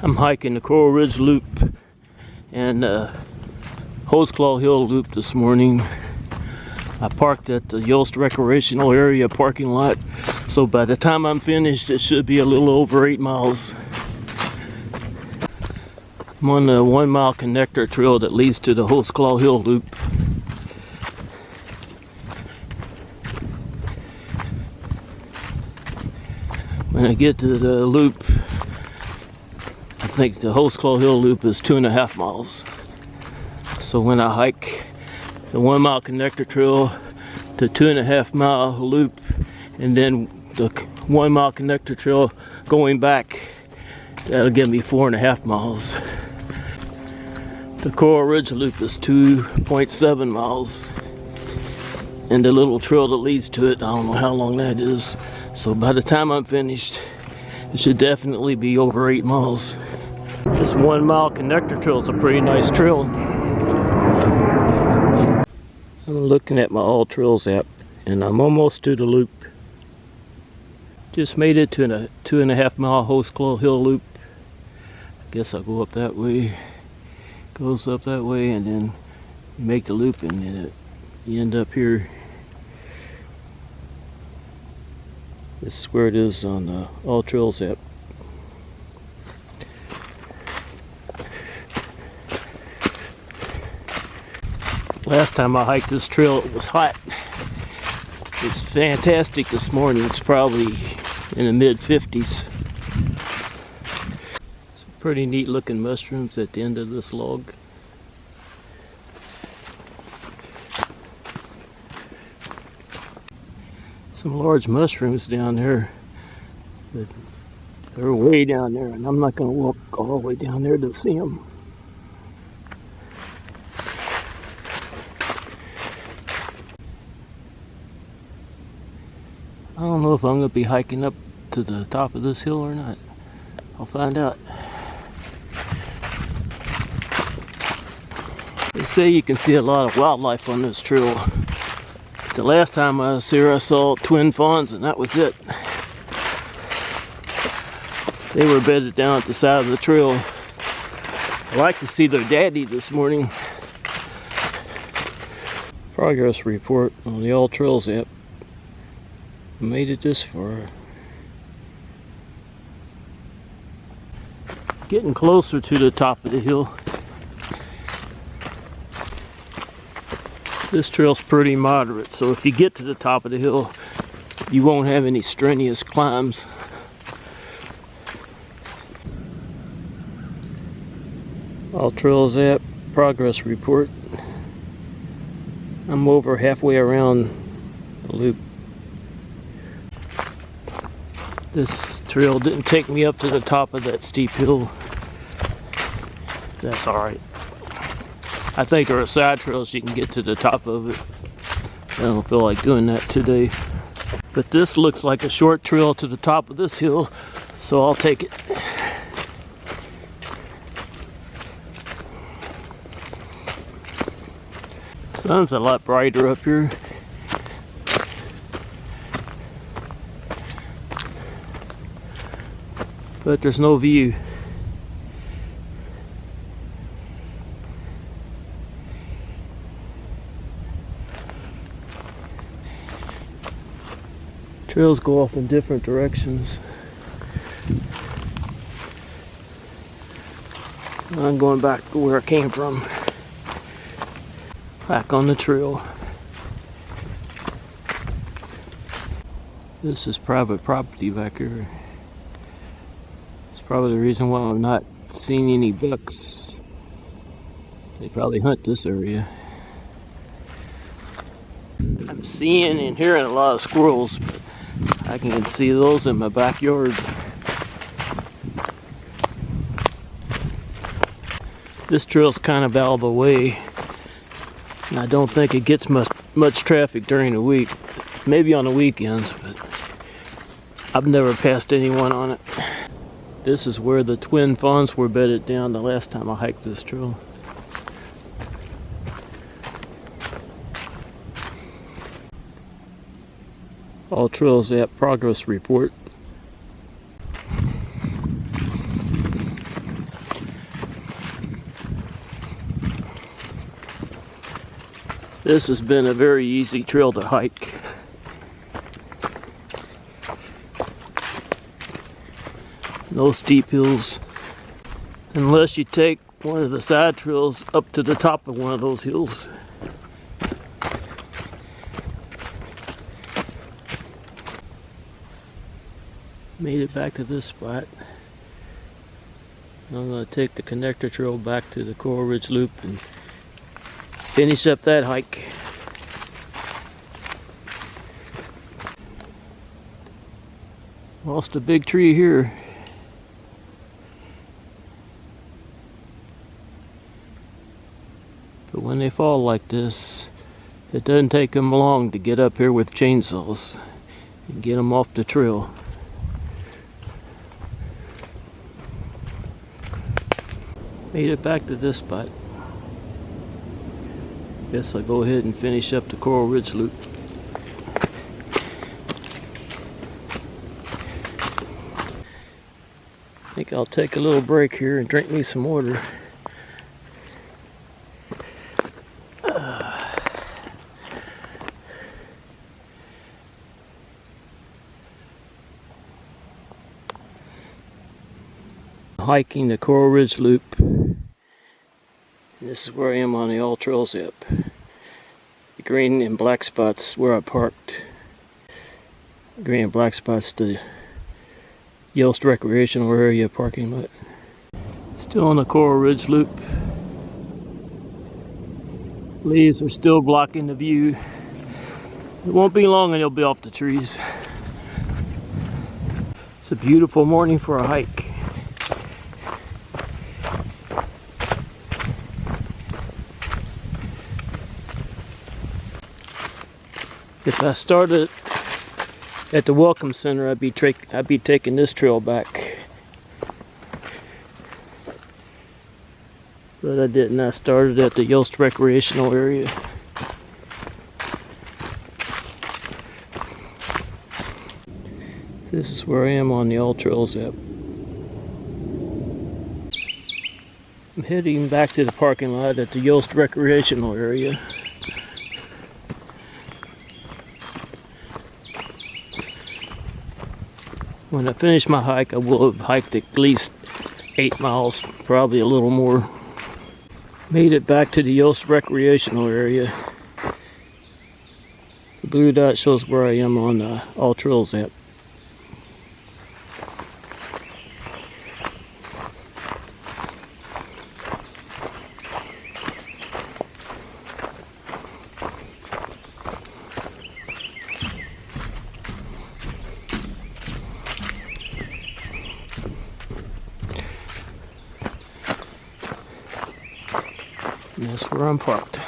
I'm hiking the Coral Ridge Loop and Holsclaw Hill Loop this morning. I parked at the Yost Recreational Area parking lot, so by the time I'm finished it should be a little over 8 miles. I'm on the 1 mile connector trail that leads to the Holsclaw Hill Loop. When I get to the loop, I think the Holsclaw Hill Loop is 2.5 miles. So when I hike the 1 mile connector trail to 2.5 mile loop, and then the 1 mile connector trail going back, that'll give me 4.5 miles. The Coral Ridge Loop is 2.7 miles. And the little trail that leads to it, I don't know how long that is. So by the time I'm finished, it should definitely be over 8 miles. This 1 mile connector trail is a pretty nice trail. I'm looking at my All Trails app and I'm almost to the loop. Just made it to a 2.5 mile Holsclaw Hill Loop. I guess I'll go up that way. Goes up that way and then you make the loop and then you end up here. This is where it is on the All Trails app. Last time I hiked this trail it was hot. It's fantastic this morning. It's probably in the mid 50s. Some pretty neat looking mushrooms at the end of this log. Some large mushrooms down there, but they're way down there and I'm not going to walk all the way down there to see them. I don't know if I'm going to be hiking up to the top of this hill or not. I'll find out. They say you can see a lot of wildlife on this trail. The last time I was here I saw twin fawns and that was it. They were bedded down at the side of the trail. I like to see their daddy this morning. Progress report on the All Trails app. I made it this far. Getting closer to the top of the hill. This trail's pretty moderate, so if you get to the top of the hill, you won't have any strenuous climbs. All Trails app progress report. I'm over halfway around the loop. This trail didn't take me up to the top of that steep hill. That's alright. I think there are side trails you can get to the top of it. I don't feel like doing that today. But this looks like a short trail to the top of this hill, so I'll take it. Sun's a lot brighter up here. But there's no view. Trails go off in different directions. I'm going back to where I came from. Back on the trail. This is private property back here. It's probably the reason why I'm not seeing any bucks. They probably hunt this area. I'm seeing and hearing a lot of squirrels, but I can see those in my backyard. This trail's kind of out of the way, and I don't think it gets much traffic during the week. Maybe on the weekends, but I've never passed anyone on it. This is where the twin fawns were bedded down the last time I hiked this trail. All Trails app progress report. This has been a very easy trail to hike. No steep hills, unless you take one of the side trails up to the top of one of those hills. Made it back to this spot. I'm going to take the connector trail back to the Coral Ridge Loop and finish up that hike. Lost a big tree here. But when they fall like this, it doesn't take them long to get up here with chainsaws and get them off the trail. Made it back to this spot. Guess I'll go ahead and finish up the Coral Ridge Loop. I think I'll take a little break here and drink me some water. Hiking the Coral Ridge Loop. This is where I am on the All Trails app. The green and black spots where I parked. Green and black spots the Yost Recreational Area parking lot. Still on the Coral Ridge Loop. Leaves are still blocking the view. It won't be long and they'll be off the trees. It's a beautiful morning for a hike. If I started at the Welcome Center, I'd be taking this trail back. But I didn't. I started at the Yost Recreational Area. This is where I am on the All Trails app. I'm heading back to the parking lot at the Yost Recreational Area. When I finish my hike, I will have hiked at least 8 miles, probably a little more. Made it back to the Yost Recreational Area. The blue dot shows where I am on the All Trails app. And that's where I'm parked.